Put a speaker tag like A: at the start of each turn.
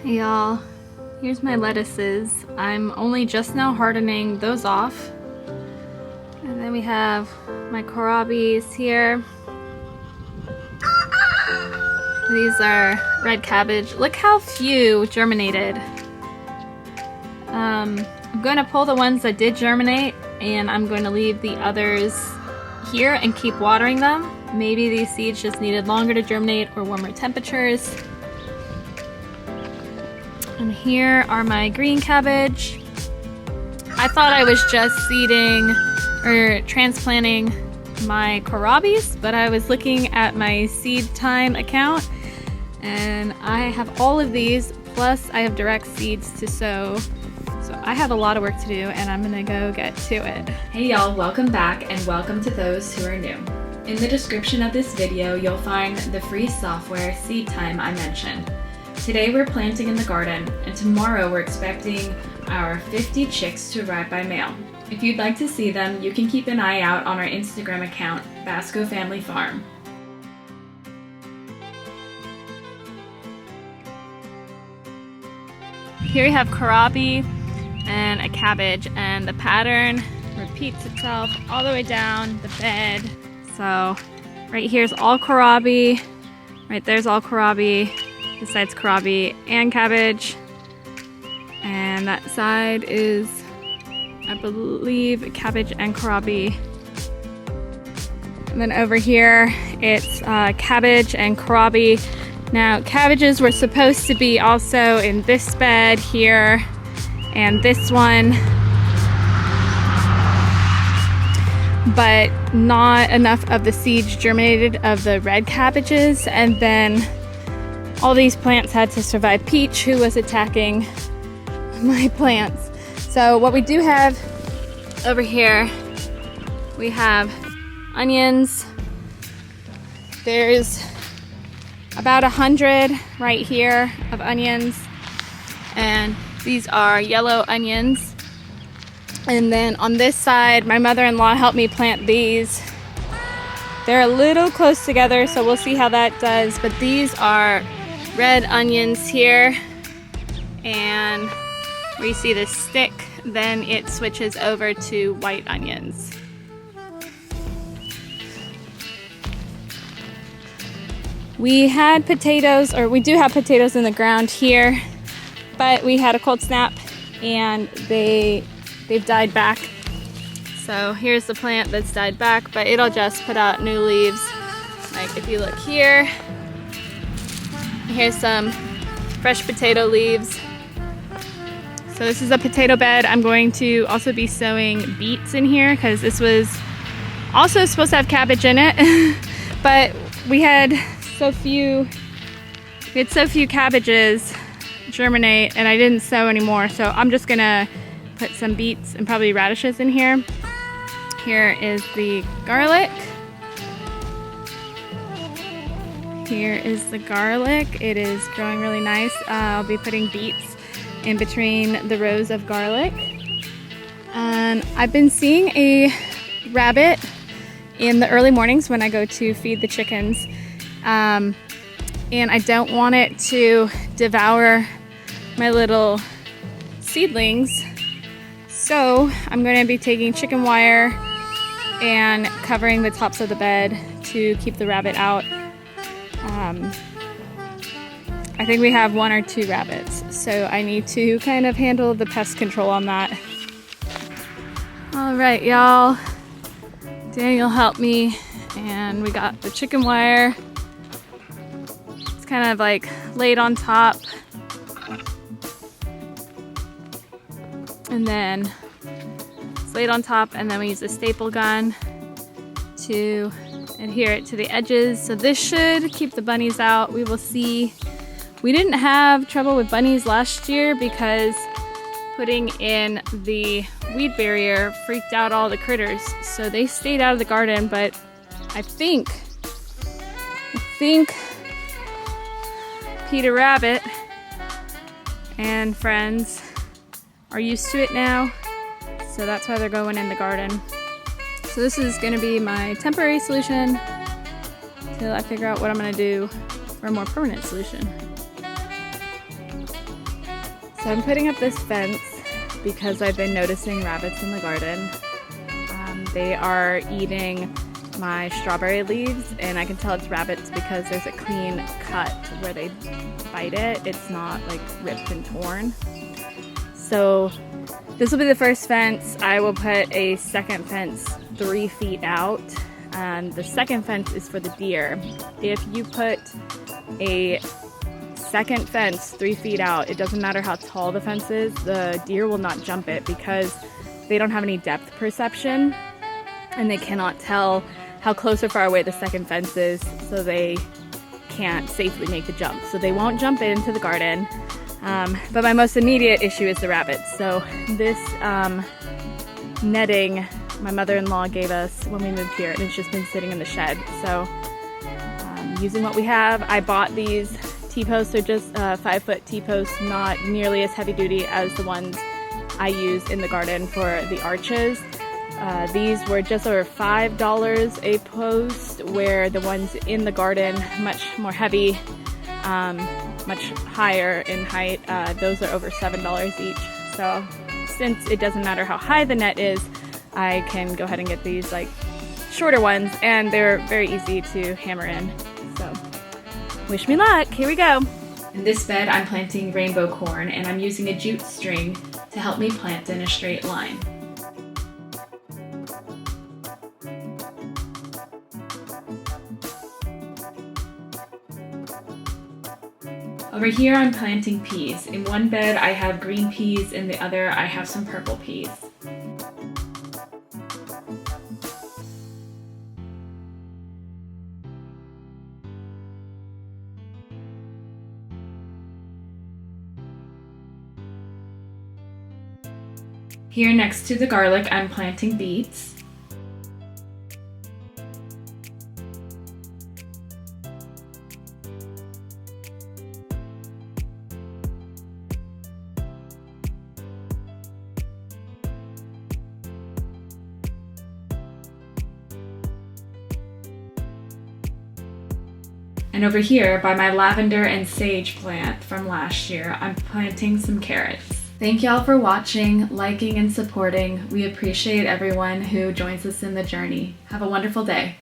A: Hey y'all, here's my lettuces. I'm only just now hardening those off. And then we have my kohlrabies here. These are red cabbage. Look how few germinated. I'm going to pull the ones that did germinate and I'm going to leave the others here and keep watering them. Maybe these seeds just needed longer to germinate or warmer temperatures. And here are my green cabbage. I thought I was just seeding or transplanting my kohlrabies, but I was looking at my seed time account and I have all of these, plus I have direct seeds to sow. So I have a lot of work to do and I'm gonna go get to it.
B: Hey y'all, welcome back and welcome to those who are new. In the description of this video, you'll find the free software Seed Time I mentioned. Today we're planting in the garden and tomorrow we're expecting our 50 chicks to arrive by mail. If you'd like to see them, you can keep an eye out on our Instagram account, Basco Family Farm.
A: Here we have kohlrabi and a cabbage, and the pattern repeats itself all the way down the bed. So right here's all kohlrabi, right there's all kohlrabi, this side's kohlrabi and cabbage, and that side is, I believe, cabbage and kohlrabi. And then over here it's cabbage and kohlrabi. Now cabbages were supposed to be also in this bed here and this one, but not enough of the seeds germinated of the red cabbages, and then all these plants had to survive peach, who was attacking my plants. So what we do have over here, we have onions. There's about 100 right here of onions, and these are yellow onions. And then on this side, my mother-in-law helped me plant these. They're a little close together, so we'll see how that does, but these are red onions here, and where you see this stick, then it switches over to white onions. We had potatoes, or we do have potatoes in the ground here, but we had a cold snap and they've died back. So here's the plant that's died back, but it'll just put out new leaves. Like if you look here, here's some fresh potato leaves. So this is a potato bed. I'm going to also be sowing beets in here because this was also supposed to have cabbage in it, but we had so few cabbages germinate and I didn't sow anymore, so I'm just gonna put some beets and probably radishes in here. Here is the garlic. Here is the garlic. It is growing really nice. I'll be putting beets in between the rows of garlic. And I've been seeing a rabbit in the early mornings when I go to feed the chickens. And I don't want it to devour my little seedlings. So I'm going to be taking chicken wire and covering the tops of the bed to keep the rabbit out. I think we have 1 or 2 rabbits, so I need to kind of handle the pest control on that. All right, y'all. Daniel helped me, and we got the chicken wire. It's kind of like laid on top. And then it's laid on top, and then we use a staple gun to adhere it to the edges. So this should keep the bunnies out. We will see. We didn't have trouble with bunnies last year because putting in the weed barrier freaked out all the critters. So they stayed out of the garden, but I think Peter Rabbit and friends are used to it now, so that's why they're going in the garden. So this is going to be my temporary solution till I figure out what I'm going to do for a more permanent solution. So I'm putting up this fence because I've been noticing rabbits in the garden. They are eating my strawberry leaves, and I can tell it's rabbits because there's a clean cut where they bite it. It's not like ripped and torn. So this will be the first fence. I will put a second fence 3 feet out, and the second fence is for the deer. If you put a second fence 3 feet out, it doesn't matter how tall the fence is, the deer will not jump it because they don't have any depth perception and they cannot tell how close or far away the second fence is, so they can't safely make the jump. So they won't jump into the garden. But my most immediate issue is the rabbits. So this netting my mother-in-law gave us when we moved here, and it's just been sitting in the shed. So using what we have, I bought these T-posts. They're just 5-foot T-posts, not nearly as heavy duty as the ones I use in the garden for the arches. These were just over $5 a post, where the ones in the garden, much more heavy, much higher in height, those are over $7 each. So since it doesn't matter how high the net is, I can go ahead and get these like shorter ones, and they're very easy to hammer in. So wish me luck, here we go.
B: In this bed I'm planting rainbow corn, and I'm using a jute string to help me plant in a straight line. Over here I'm planting peas. In one bed I have green peas, in the other I have some purple peas. Here next to the garlic I'm planting beets. And over here, by my lavender and sage plant from last year, I'm planting some carrots. Thank y'all for watching, liking, and supporting. We appreciate everyone who joins us in the journey. Have a wonderful day.